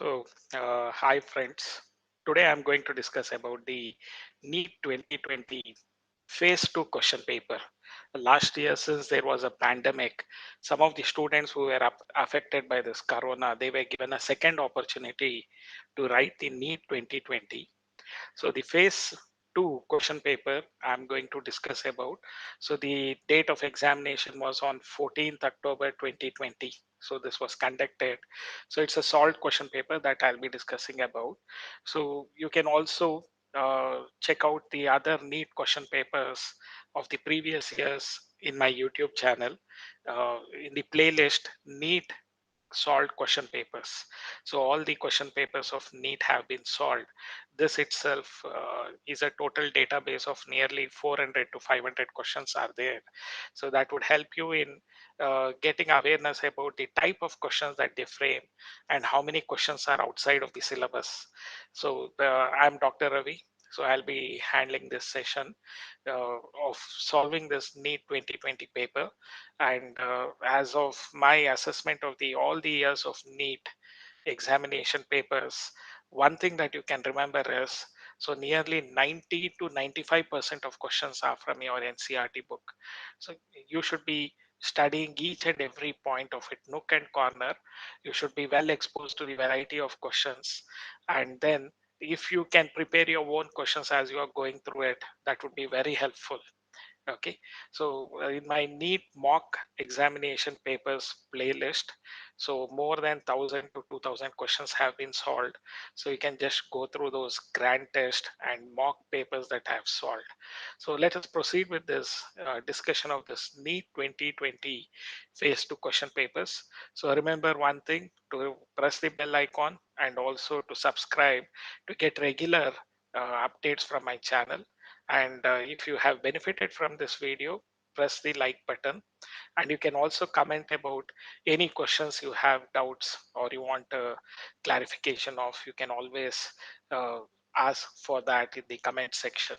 Hi friends. Today I'm going to discuss about the NEET 2020 Phase 2 question paper. Last year, since there was a pandemic, some of the students who were affected by this corona, they were given a second opportunity to write the NEET 2020. So the phase 2 question paper I'm going to discuss about. So the date of examination was on 14th October 2020. So this was conducted. So it's a solved question paper that I'll be discussing about. So you can also check out the other NEET question papers of the previous years in my YouTube channel in the playlist NEET solved question papers. So all the question papers of NEET have been solved. This itself is a total database of nearly 400 to 500 questions are there. So that would help you in getting awareness about the type of questions that they frame and how many questions are outside of the syllabus. I'm Dr. Ravi. So I'll be handling this session of solving this NEET 2020 paper. And as of my assessment of the all the years of NEET examination papers, one thing that you can remember is so nearly 90 to 95% of questions are from your NCRT book. So you should be studying each and every point of it, nook and corner. You should be well exposed to the variety of questions. And then if you can prepare your own questions as you are going through it, that would be very helpful. Okay, so in my NEET mock examination papers playlist, so more than 1000 to 2000 questions have been solved. So you can just go through those grand test and mock papers that I have solved. So let us proceed with this discussion of this NEET 2020 phase 2 question papers. So remember one thing, to press the bell icon and also to subscribe to get regular updates from my channel. And if you have benefited from this video, press the like button. And you can also comment about any questions you have doubts or you want a clarification of, you can always uh, ask for that in the comment section.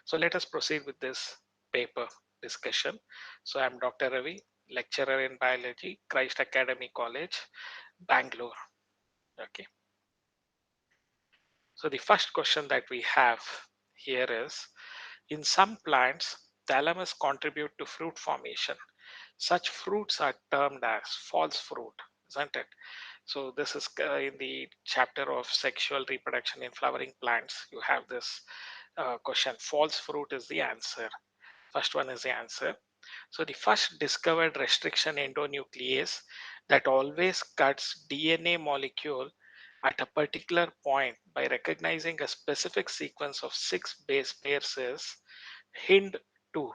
So let us proceed with this paper discussion. So I'm Dr. Ravi, lecturer in biology, Christ Academy College, Bangalore. Okay. So the first question that we have here is, in some plants, thalamus contribute to fruit formation. Such fruits are termed as false fruit, isn't it? So this is in the chapter of sexual reproduction in flowering plants. You have this question. False fruit is the answer. First one is the answer. So the first discovered restriction endonuclease that always cuts DNA molecule at a particular point by recognizing a specific sequence of 6 base pairs is HIND2,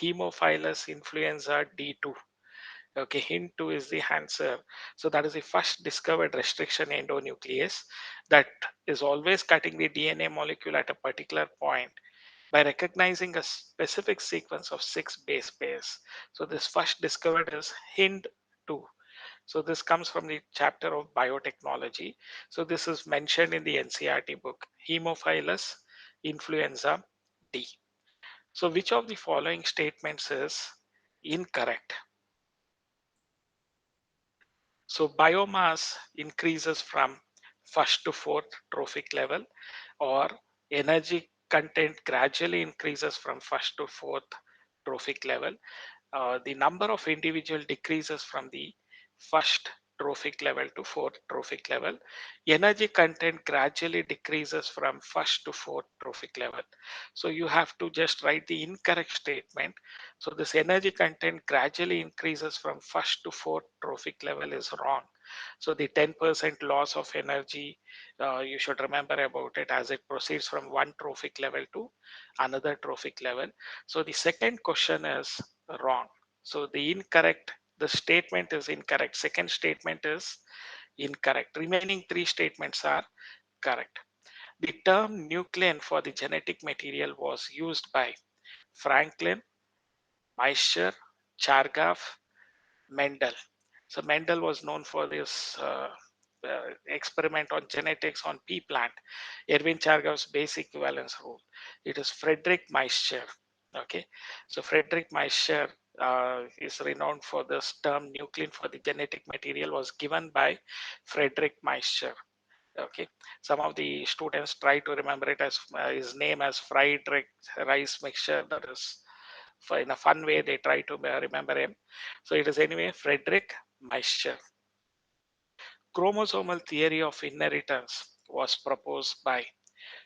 Haemophilus influenza D2. Okay, HIND2 is the answer. So that is the first discovered restriction endonuclease that is always cutting the DNA molecule at a particular point by recognizing a specific sequence of 6 base pairs. So this first discovered is HIND2. So this comes from the chapter of biotechnology. So this is mentioned in the NCRT book, Haemophilus influenza D. So which of the following statements is incorrect? So biomass increases from first to fourth trophic level, or energy content gradually increases from first to fourth trophic level. The number of individual decreases from the first trophic level to fourth trophic level. Energy content gradually decreases from first to fourth trophic level. So you have to just write the incorrect statement. So this energy content gradually increases from first to fourth trophic level is wrong. So the 10% loss of energy, you should remember about it as it proceeds from one trophic level to another trophic level. So the second question is wrong. So the statement is incorrect. Second statement is incorrect. Remaining three statements are correct. The term nuclein for the genetic material was used by Franklin, Miescher, Chargaff, Mendel. So Mendel was known for this experiment on genetics on pea plant, Erwin Chargaff's basic equivalence rule. It is Frederick Miescher. Okay, so Frederick Miescher is renowned for this term nuclein for the genetic material was given by Frederick Miescher. Okay, some of the students try to remember it as his name as Friedrich rice mixture. That is, in a fun way they try to remember him. So it is anyway Friedrich Miescher. Chromosomal theory of inheritance was proposed by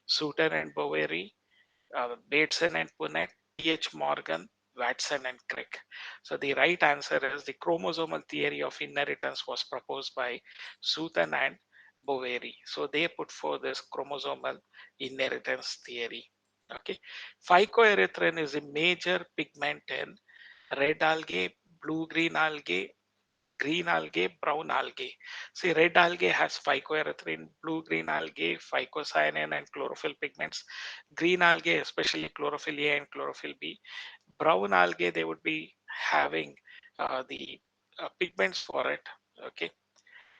Suter and Boveri, Bateson and Punnett, T.H. Morgan, Watson and Crick. So the right answer is the chromosomal theory of inheritance was proposed by Suter and Boveri. So they put forth this chromosomal inheritance theory. Okay, phycoerythrin is a major pigment in red algae, blue-green algae, green algae, brown algae. See, red algae has phycoerythrin, blue-green algae, phycocyanin and chlorophyll pigments. Green algae, especially chlorophyll A and chlorophyll B. Brown algae, they would be having the pigments for it. Okay,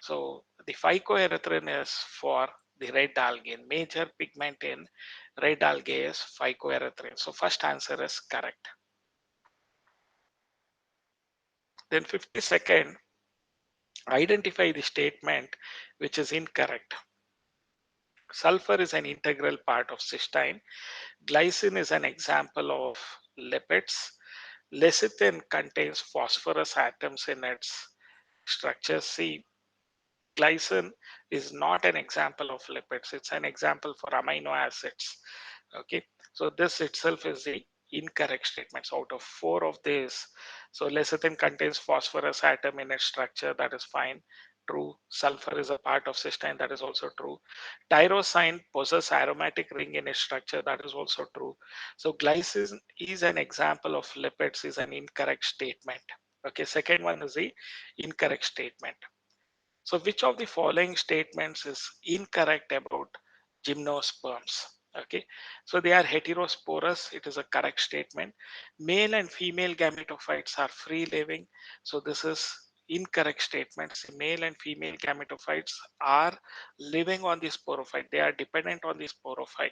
so the phycoerythrin is for the red algae. Major pigment in red algae is phycoerythrin. So first answer is correct. Then 52nd, identify the statement which is incorrect. Sulfur is an integral part of cysteine. Glycine is an example of lipids. Lecithin contains phosphorus atoms in its structure. See, glycine is not an example of lipids. It's an example for amino acids. Okay, so this itself is the incorrect statements out of four of these. So lecithin contains phosphorus atom in its structure. That is fine. True. Sulfur is a part of cysteine. That is also true. Tyrosine possesses aromatic ring in its structure. That is also true. So glycine is an example of lipids is an incorrect statement. Okay, second one is the incorrect statement. So which of the following statements is incorrect about gymnosperms? Okay, so they are heterosporous. It is a correct statement. Male and female gametophytes are free living. So this is incorrect statements. Male and female gametophytes are living on the sporophyte. They are dependent on the sporophyte.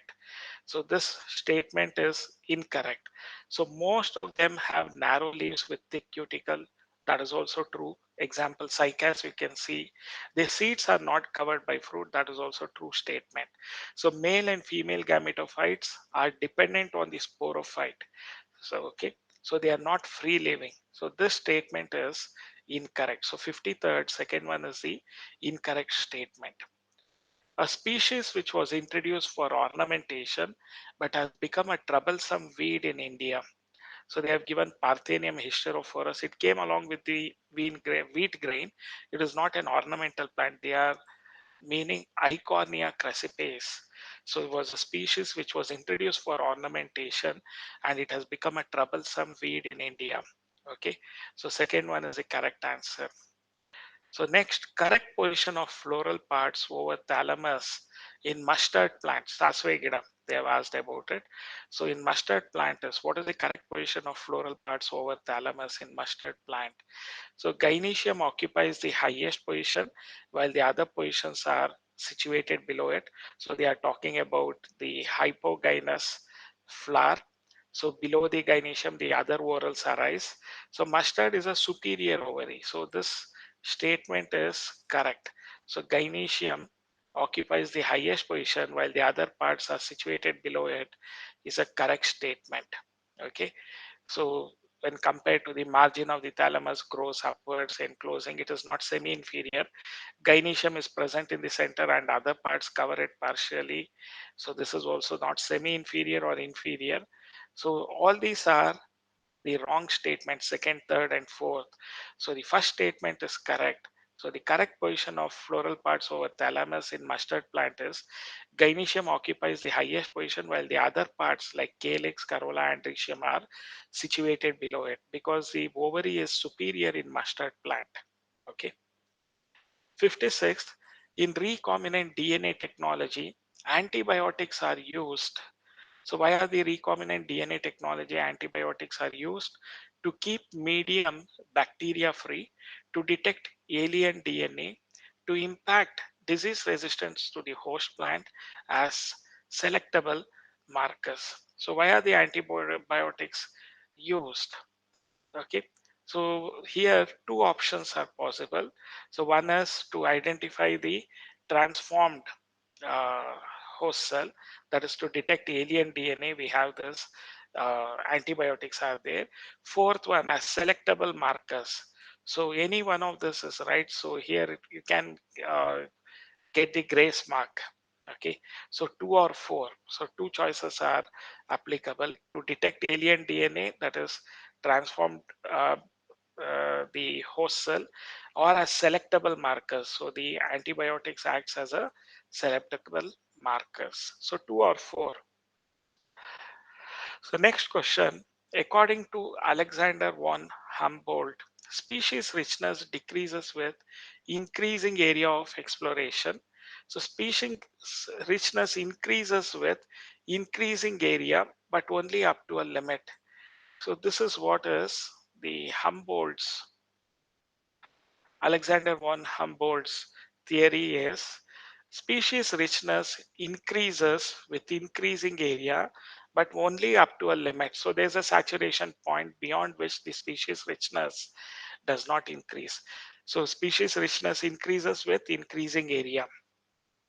So this statement is incorrect. So most of them have narrow leaves with thick cuticle. That is also true. Example, cycas, you can see the seeds are not covered by fruit. That is also true statement. So male and female gametophytes are dependent on the sporophyte. So okay, so they are not free living. So this statement is incorrect. So 53rd, second one is the incorrect statement. A species which was introduced for ornamentation but has become a troublesome weed in India. So they have given Parthenium hysterophorus. It came along with the wheat grain. It is not an ornamental plant. They are meaning Eichhornia crassipes. So it was a species which was introduced for ornamentation and it has become a troublesome weed in India. Okay. So second one is the correct answer. So next, correct position of floral parts over thalamus in mustard plants. Sasvegida, they have asked about it. So in mustard plant is what is the correct position of floral parts over thalamus in mustard plant? So gynoecium occupies the highest position while the other positions are situated below it. So they are talking about the hypogynous flower. So below the gynoecium, the other whorls arise. So mustard is a superior ovary. So this statement is correct. So gynoecium occupies the highest position while the other parts are situated below it is a correct statement. Okay. So when compared to the margin of the thalamus grows upwards enclosing, it is not semi-inferior. Gynoecium is present in the center and other parts cover it partially. So this is also not semi-inferior or inferior. So all these are the wrong statement, second, third, and fourth. So the first statement is correct. So the correct position of floral parts over thalamus in mustard plant is gynoecium occupies the highest position while the other parts like calyx, corolla, and rhizoom are situated below it because the ovary is superior in mustard plant. Okay. 56th, in recombinant DNA technology, antibiotics are used. So why are the recombinant DNA technology antibiotics are used? To keep medium bacteria free, to detect alien DNA, to impact disease resistance to the host plant as selectable markers. So why are the antibiotics used? Okay, so here two options are possible. So one is to identify the transformed. uh, host cell, that is to detect alien DNA. We have this antibiotics are there. Fourth one as selectable markers. So any one of this is right. So here you can get the grace mark. Okay, so 2 or 4. So two choices are applicable to detect alien DNA, that is transformed the host cell, or as selectable markers. So the antibiotics acts as a selectable markers. So 2 or 4. So next question, according to Alexander von Humboldt, species richness decreases with increasing area of exploration. So species richness increases with increasing area, but only up to a limit. So this is what is the Humboldt's Alexander von Humboldt's theory is species richness increases with increasing area, but only up to a limit. So there's a saturation point beyond which the species richness does not increase. So species richness increases with increasing area.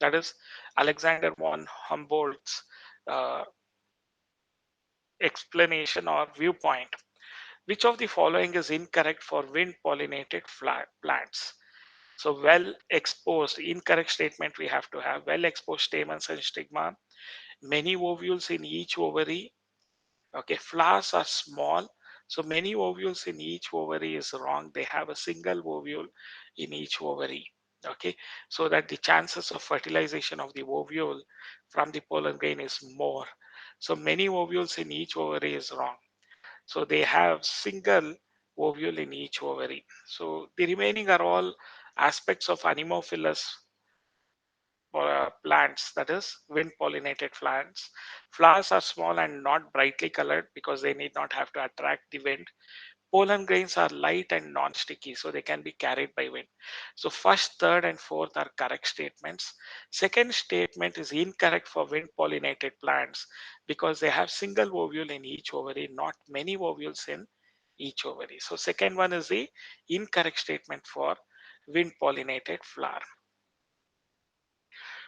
That is Alexander von Humboldt's uh, explanation or viewpoint. Which of the following is incorrect for wind pollinated plants? So well exposed, incorrect statement we have to have. Well exposed stamens and stigma, many ovules in each ovary. Okay, flowers are small. So many ovules in each ovary is wrong. They have a single ovule in each ovary. Okay, so that the chances of fertilization of the ovule from the pollen grain is more. So many ovules in each ovary is wrong. So they have single ovule in each ovary. So the remaining are all aspects of anemophilous plants, that is wind pollinated plants. Flowers are small and not brightly colored because they need not have to attract the wind. Pollen grains are light and non-sticky, so they can be carried by wind. So first, third, and fourth are correct statements. Second statement is incorrect for wind pollinated plants because they have single ovule in each ovary, not many ovules in each ovary. So second one is the incorrect statement for wind pollinated flower.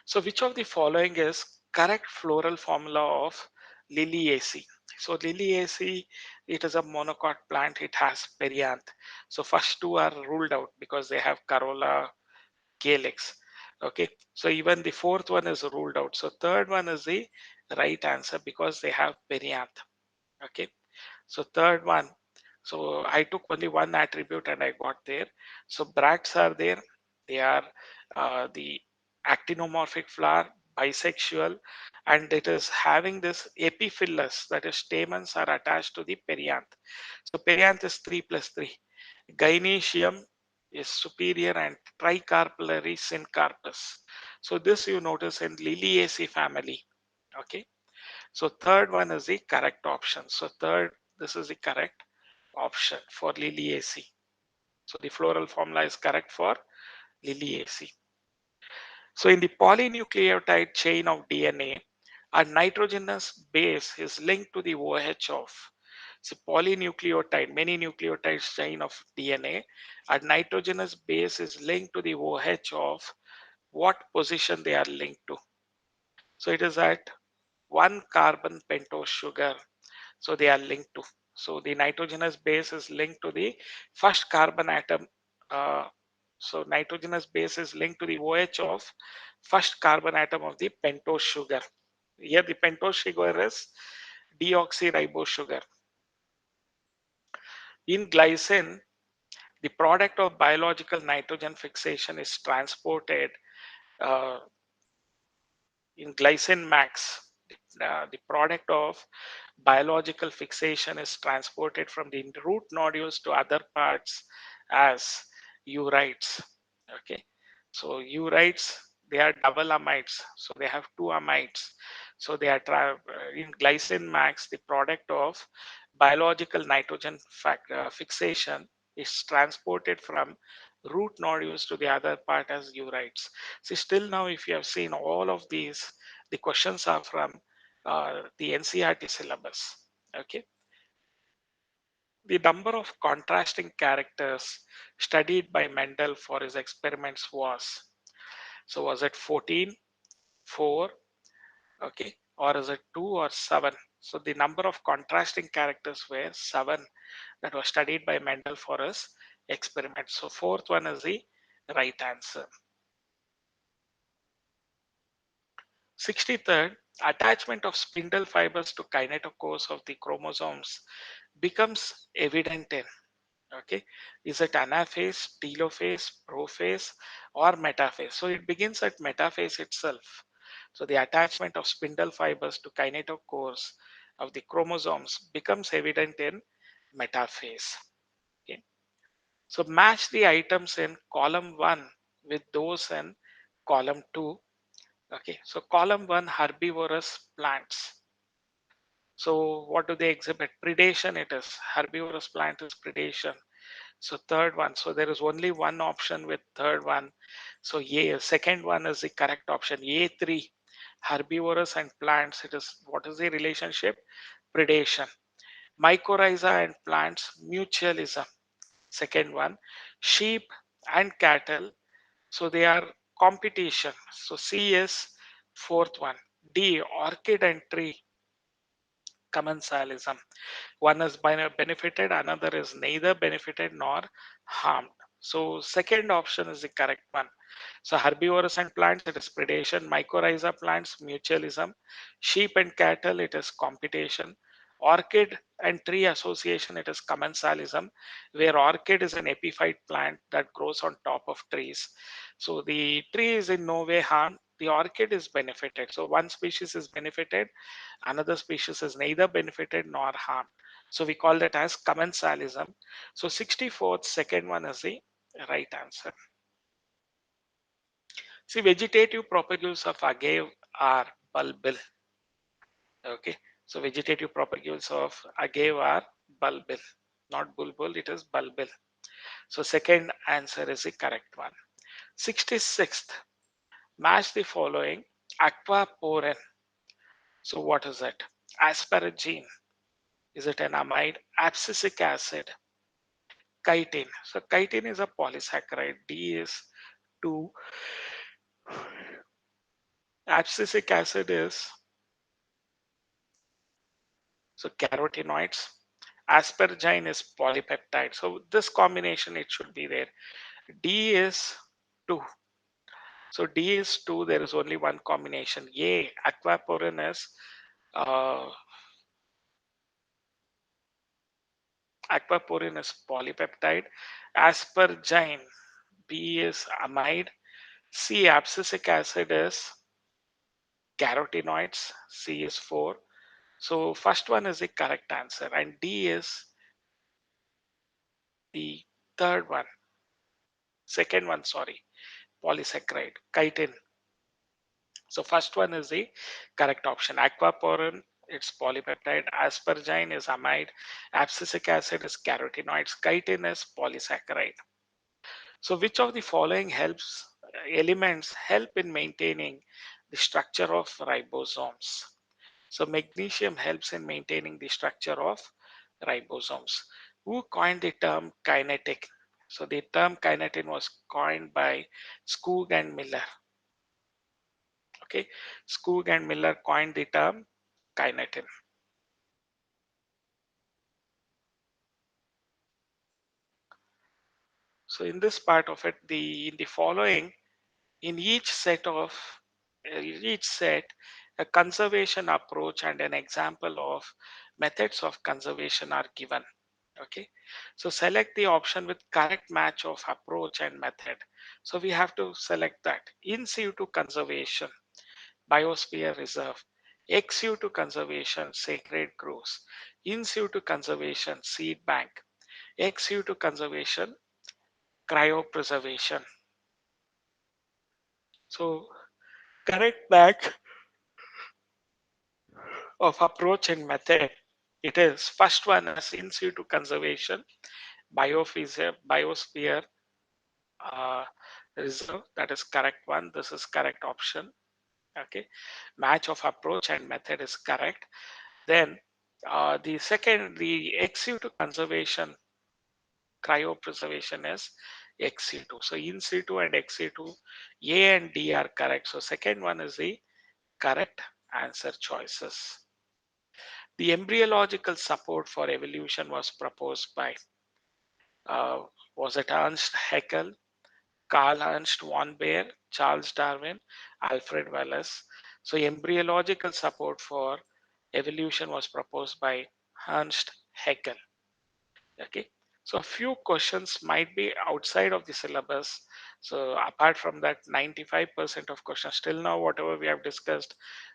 So which of the following is correct floral formula of Liliaceae? So Liliaceae, it is a monocot plant. It has perianth. So first two are ruled out because they have corolla calyx. Okay. So even the fourth one is ruled out. So third one is the right answer because they have perianth. Okay. So third one. So I took only one attribute and I got there. So bracts are there. They are the actinomorphic flower, bisexual, and it is having this epiphyllus, that is stamens are attached to the perianth. So perianth is 3 plus 3. Gynoecium is superior and tricarpellary syncarpus. So this you notice in Liliaceae family. Okay. So third one is the correct option. So third, this is the correct option for Liliaceae. So the floral formula is correct for Liliaceae. So in the polynucleotide chain of DNA, a nitrogenous base is linked to the OH of. So polynucleotide, many nucleotides chain of DNA, a nitrogenous base is linked to the OH of what position they are linked to. So it is at 1 carbon pentose sugar. So they are linked to. So the nitrogenous base is linked to the first carbon atom. Uh, so nitrogenous base is linked to the OH of first carbon atom of the pentose sugar. Here the pentose sugar is deoxyribose sugar. In glycine, the product of biological nitrogen fixation is transported uh, in glycine max. The product of biological fixation is transported from the root nodules to other parts as urites. Okay, so urites, they are double amides, so they have two amides. So they are in glycine max, the product of biological nitrogen fixation is transported from root nodules to the other part as urites. See, still now, if you have seen all of these, the questions are from the NCERT syllabus. Okay. The number of contrasting characters studied by Mendel for his experiments was, so was it 14, 4, okay, or is it 2 or 7? So the number of contrasting characters were 7 that was studied by Mendel for his experiment. So fourth one is the right answer. 63rd, attachment of spindle fibers to kinetochores of the chromosomes becomes evident in, okay, is it anaphase, telophase, prophase, or metaphase? So it begins at metaphase itself. So the attachment of spindle fibers to kinetochores of the chromosomes becomes evident in metaphase. Okay. So match the items in column 1 with those in column 2. Okay, so column 1, herbivorous plants. So what do they exhibit? Predation it is. Herbivorous plant is predation. So third one. So there is only one option with third one. So A, second one is the correct option. A3, herbivorous and plants. It is, what is the relationship? Predation. Mycorrhiza and plants, mutualism. Second one. Sheep and cattle. So they are competition. So C is fourth one. D, orchid and tree, commensalism. One is benefited, another is neither benefited nor harmed. So second option is the correct one. So herbivorous and plants, it is predation. Mycorrhiza plants, mutualism. Sheep and cattle, it is competition. Orchid and tree association, it is commensalism, where orchid is an epiphyte plant that grows on top of trees. So the tree is in no way harmed. The orchid is benefited. So one species is benefited, another species is neither benefited nor harmed. So we call that as commensalism. So 64th, second one is the right answer. See, vegetative propagules of agave are bulbil. Okay, so vegetative propagules of agave are bulbil, not bulbul, it is bulbil. So second answer is the correct one. 66th, match the following. Aquaporin. So what is it? Asparagine. Is it an amide? Abscisic acid. Chitin. So chitin is a polysaccharide. D is 2. Abscisic acid is, so carotenoids. Asparagine is polypeptide. So this combination it should be there. D is 2. So D is 2. There is only one combination. A, aquaporin is uh, polypeptide. Asparagine, B is amide. C, abscisic acid is carotenoids. C is 4. So first one is the correct answer, and D is the third one. Second one, sorry, polysaccharide, chitin. So first one is the correct option. Aquaporin, it's polypeptide. Asparagine is amide. Abscisic acid is carotenoids. Chitin is polysaccharide. So which of the following elements help in maintaining the structure of ribosomes? So magnesium helps in maintaining the structure of ribosomes. Who coined the term kinetic? So the term kinetin was coined by Skoog and Miller. Okay, Skoog and Miller coined the term kinetin. So in this part of it, in the following, in each set, a conservation approach and an example of methods of conservation are given. Okay, so select the option with correct match of approach and method. So we have to select that. In situ conservation, biosphere reserve. Ex situ conservation, sacred groves. In situ conservation, seed bank. Ex situ conservation, cryopreservation. So correct match of approach and method. It is first one is in situ conservation, biosphere uh, reserve. That is correct one. This is correct option. Okay, match of approach and method is correct. Then the second, the ex situ conservation, cryopreservation is ex situ. So in situ and ex situ, A and D are correct. So second one is the correct answer choices. The embryological support for evolution was proposed by, uh, was it Ernst Haeckel, Karl Ernst von Baer, Charles Darwin, Alfred Wallace? So embryological support for evolution was proposed by Ernst Haeckel. Okay. So a few questions might be outside of the syllabus. So apart from that, 95% of questions till now, whatever we have discussed,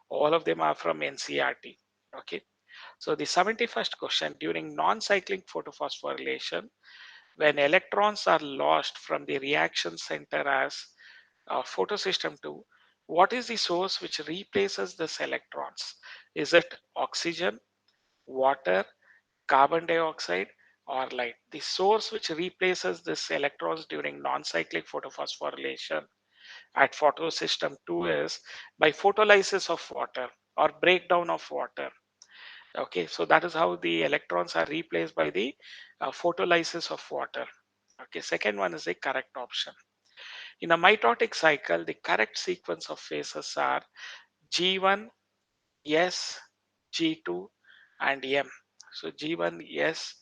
all of them are from NCERT. Okay. So the 71st question, during non-cycling photophosphorylation, when electrons are lost from the reaction center as photosystem 2, what is the source which replaces these electrons? Is it oxygen, water, carbon dioxide, or light? The source which replaces these electrons during non-cyclic photophosphorylation at photosystem 2 is by photolysis of water or breakdown of water. Okay, so that is how the electrons are replaced by the photolysis of water. Okay, second one is the correct option. In a mitotic cycle, the correct sequence of phases are G1, S, G2, and M. So G1, S,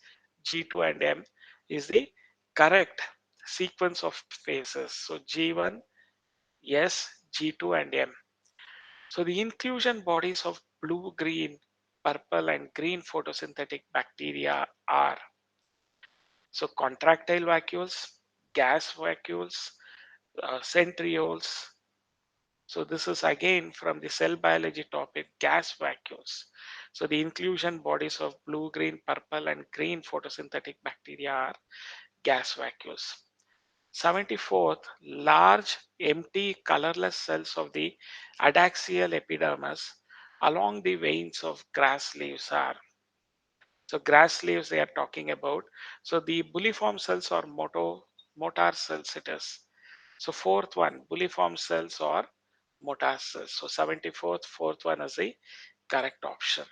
G2, and M is the correct sequence of phases. So G1, S, G2, and M. So the inclusion bodies of blue, green, purple, and green photosynthetic bacteria are, so contractile vacuoles, gas vacuoles, centrioles. So this is again from the cell biology topic, gas vacuoles. So the inclusion bodies of blue, green, purple, and green photosynthetic bacteria are gas vacuoles. 74th, large empty colorless cells of the adaxial epidermis along the veins of grass leaves are, so grass leaves they are talking about. So the bulliform cells or motor cells it is. So fourth one, bulliform cells or motor cells. So 74th, fourth one is the correct option.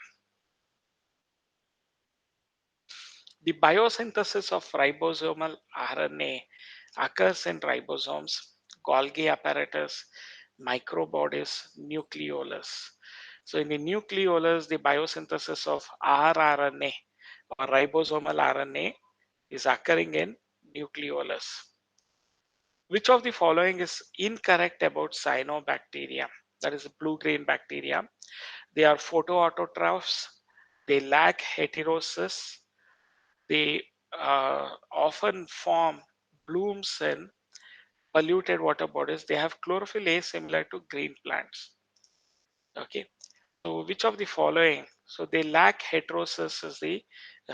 The biosynthesis of ribosomal RNA occurs in ribosomes, Golgi apparatus, microbodies, nucleolus. So in the nucleolus, the biosynthesis of rRNA or ribosomal RNA is occurring in nucleolus. Which of the following is incorrect about cyanobacteria? That is blue-green bacteria. They are photoautotrophs. They lack heterosis. They often form blooms in polluted water bodies. They have chlorophyll A similar to green plants. Okay. So which of the following? So they lack heterosis is the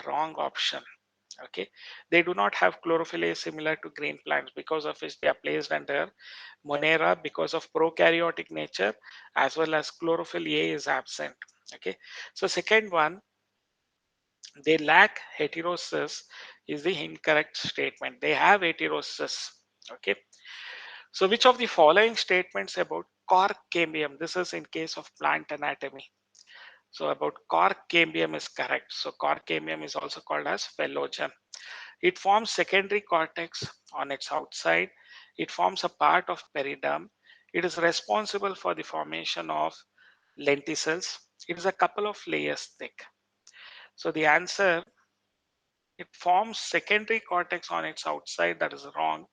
wrong option. Okay, they do not have chlorophyll A similar to green plants, because of which they are placed under Monera because of prokaryotic nature, as well as chlorophyll A is absent. Okay, so second one, they lack heterosis is the incorrect statement. They have heterosis. Okay, so which of the following statements about cork cambium, this is in case of plant anatomy, so about cork cambium is correct. So cork cambium is also called as phellogen. It forms secondary cortex on its outside. It forms a part of periderm. It is responsible for the formation of lenticels. It is a couple of layers thick. So the answer, it forms secondary cortex on its outside. That is wrong.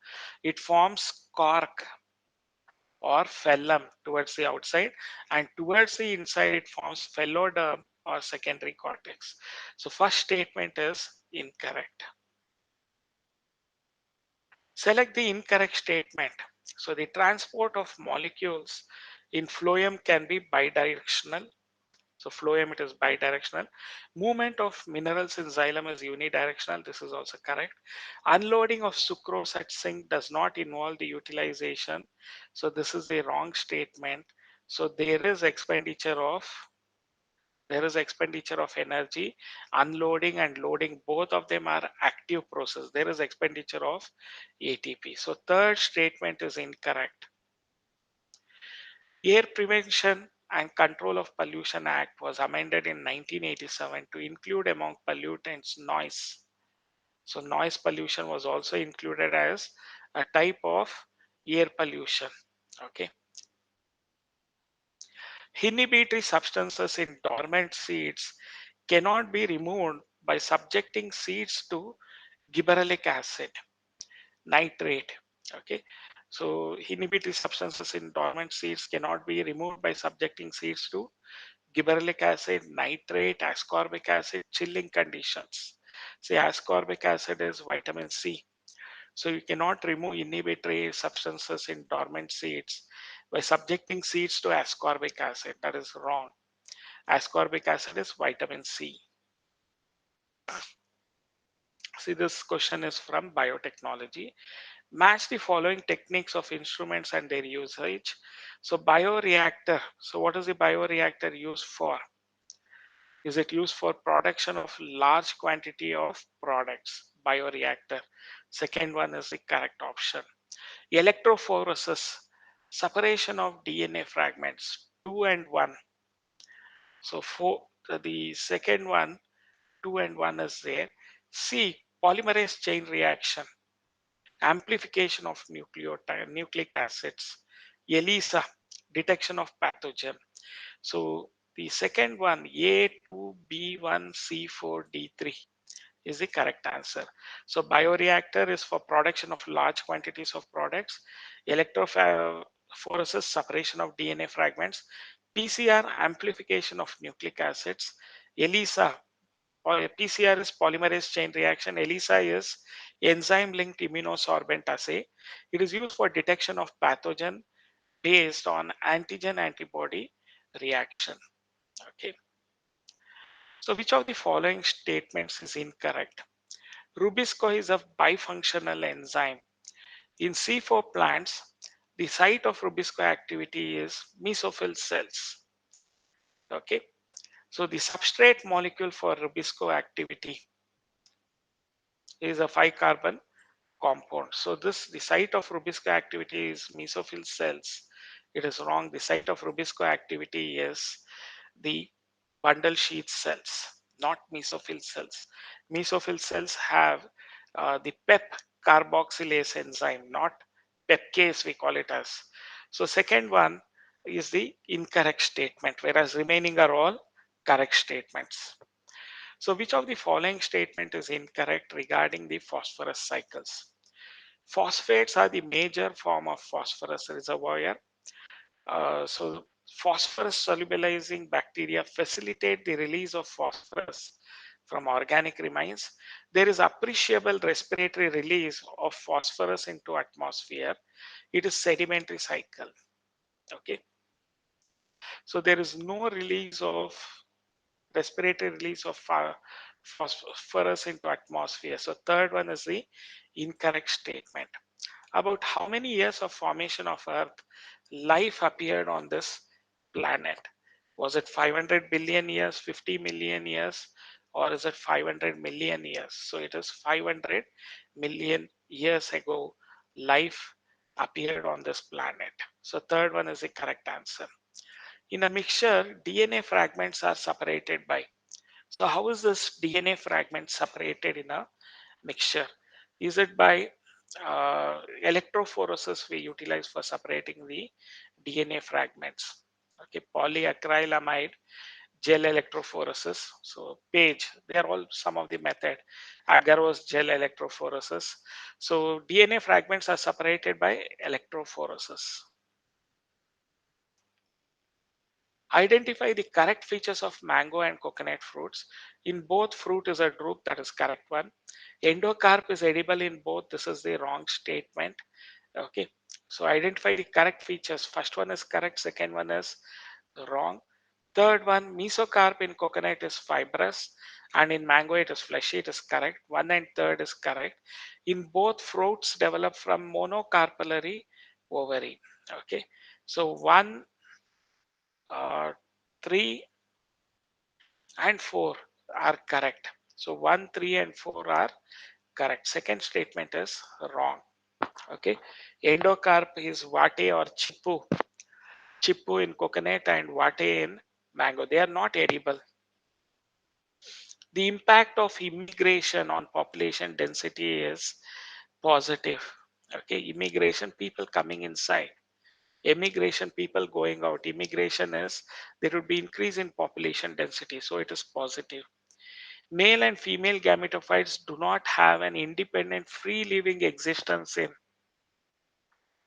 It forms cork or phellum towards the outside, and towards the inside it forms phelloderm or secondary cortex. So first statement is incorrect. Select the incorrect statement. So the transport of molecules in phloem can be bidirectional. So phloem it is bidirectional. Movement of minerals in xylem is unidirectional. This is also correct. Unloading of sucrose at sink does not involve the utilization. So this is the wrong statement. So there is expenditure of energy. Unloading and loading, both of them are active process. There is expenditure of ATP. So third statement is incorrect. Air Prevention and Control of Pollution Act was amended in 1987 to include among pollutants noise. So noise pollution was also included as a type of air pollution. Okay. Inhibitory substances in dormant seeds cannot be removed by subjecting seeds to gibberellic acid, nitrate. Okay, so inhibitory substances in dormant seeds cannot be removed by subjecting seeds to gibberellic acid, nitrate, ascorbic acid, chilling conditions. See, ascorbic acid is vitamin C. So you cannot remove inhibitory substances in dormant seeds by subjecting seeds to ascorbic acid. That is wrong. Ascorbic acid is vitamin C. See, this question is from biotechnology. Match the following techniques of instruments and their usage. So bioreactor. So what is the bioreactor used for? Is it used for production of large quantity of products? Bioreactor. Second one is the correct option. Electrophoresis, separation of DNA fragments, 2 and 1. So for the second one, 2 and 1 is there. C, polymerase chain reaction, amplification of nucleic acids. ELISA, detection of pathogen. So the second one, A2B1C4D3 is the correct answer. So bioreactor is for production of large quantities of products. Electrophoresis, separation of DNA fragments. PCR, amplification of nucleic acids. ELISA, PCR is polymerase chain reaction. ELISA is enzyme linked immunosorbent assay. It is used for detection of pathogen based on antigen antibody reaction. Okay. So which of the following statements is incorrect? Rubisco is a bifunctional enzyme. In C4 plants, the site of Rubisco activity is mesophyll cells. Okay. So the substrate molecule for Rubisco activity is a 5-carbon compound. So the site of Rubisco activity is mesophyll cells. It is wrong. The site of Rubisco activity is the bundle sheath cells, not mesophyll cells. Mesophyll cells have the PEP carboxylase enzyme, not PEPcase, we call it as. So second one is the incorrect statement, whereas remaining are all correct statements. So which of the following statement is incorrect regarding the phosphorus cycles? Phosphates are the major form of phosphorus reservoir. So phosphorus solubilizing bacteria facilitate the release of phosphorus from organic remains. There is appreciable respiratory release of phosphorus into atmosphere. It is sedimentary cycle. Okay. So there is no release of respiratory release of phosphorus into atmosphere. So third one is the incorrect statement. About how many years of formation of Earth life appeared on this planet? Was it 500 billion years, 50 million years, or is it 500 million years? So it is 500 million years ago life appeared on this planet. So third one is the correct answer. In a mixture, DNA fragments are separated by. So how is this DNA fragment separated in a mixture? Is it by electrophoresis we utilize for separating the DNA fragments? Okay, polyacrylamide gel electrophoresis. So Page, they are all some of the method. Agarose gel electrophoresis. So DNA fragments are separated by electrophoresis. Identify the correct features of mango and coconut fruits. In both, fruit is a drupe, that is correct one. Endocarp is edible in both, this is the wrong statement. Okay, so identify the correct features. First one is correct, second one is wrong. Third one, mesocarp in coconut is fibrous and in mango it is fleshy, it is correct. One and third is correct. In both, fruits develop from monocarpellary ovary. Okay, so 1, 3 and 4 are correct. So 1, 3 and 4 are correct. Second statement is wrong. Okay. Endocarp is vate or chipu. Chipu in coconut and vate in mango. They are not edible. The impact of immigration on population density is positive. Okay. Immigration, people coming inside. Immigration, people going out. Immigration is there would be increase in population density, so it is positive. Male and female gametophytes do not have an independent free living existence in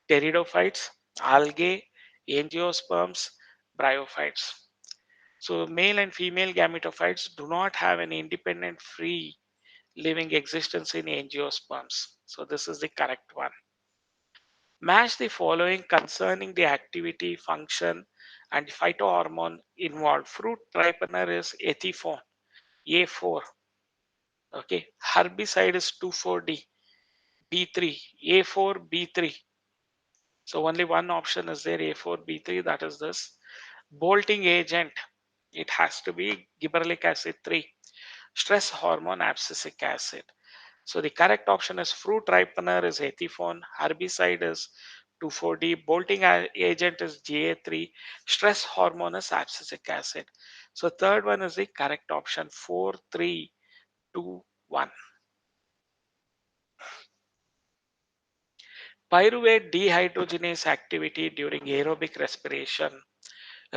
pteridophytes, algae, angiosperms, bryophytes. So male and female gametophytes do not have an independent free living existence in angiosperms. So this is the correct one. Match the following concerning the activity, function, and phytohormone involved. Fruit ripener is ethifone, A4. Okay. Herbicide is 2,4-D, B3, A4, B3. So only one option is there, A4, B3, that is this. Bolting agent, it has to be gibberellic acid 3. Stress hormone, abscisic acid. So the correct option is fruit ripener is ethifone, herbicide is 2,4-D, bolting agent is GA3, stress hormone is abscisic acid. So third one is the correct option, 4, 3, 2, 1. Pyruvate dehydrogenase activity during aerobic respiration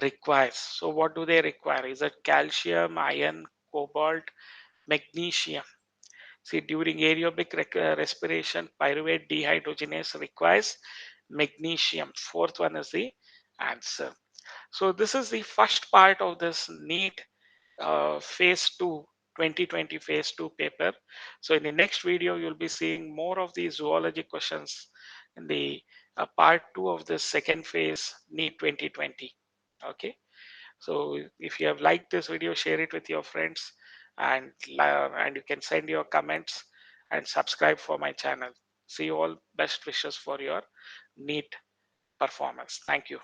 requires. So what do they require? Is it calcium, iron, cobalt, magnesium? See, during aerobic respiration, pyruvate dehydrogenase requires magnesium. Fourth one is the answer. So this is the first part of this NEET phase 2 2020 phase 2 paper. So in the next video you'll be seeing more of these zoology questions in the part 2 of the second phase NEET 2020. Okay, so if you have liked this video, share it with your friends, and and you can send your comments and subscribe for my channel. See you all, best wishes for your NEET performance. Thank you.